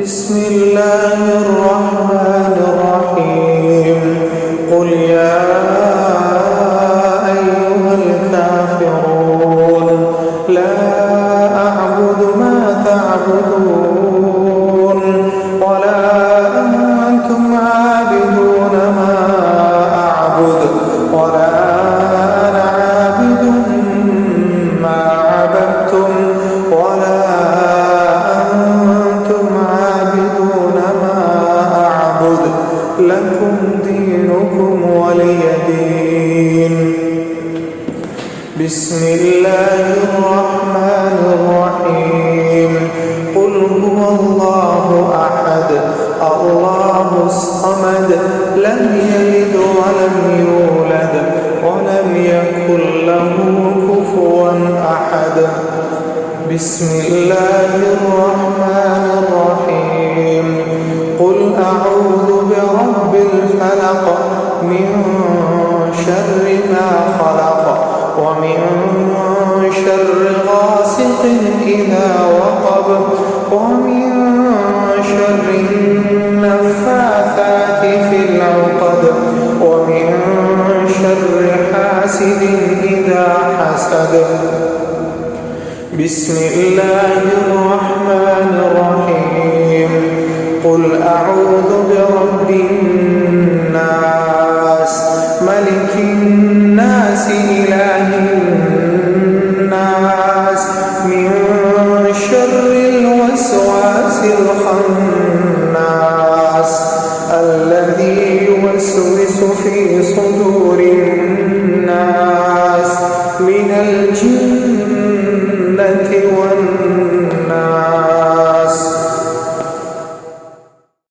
بسم الله الرحمن الرحيم قل يا أيها الكافرون لا أعبد ما تعبدون ولا أنتم عابدون ما أعبد ولا أنا عابد ما عبدتم ولا لكم دينكم ولي دين. بسم الله الرحمن الرحيم قل هو الله أحد الله الصمد لم يلد ولم يولد ولم يكن له كفوا أحد. بسم الله الرحمن الرحيم قل أعوذ برب الفلق من شر ما خلق ومن شر غاسق إذا وقب ومن شر النفاثات في العقد ومن شر حاسد إذا حسد. بسم الله الرحمن الرحيم قل أعوذ برب الناس ملك الناس إله الناس من شر الوسواس الخناس الذي يوسوس في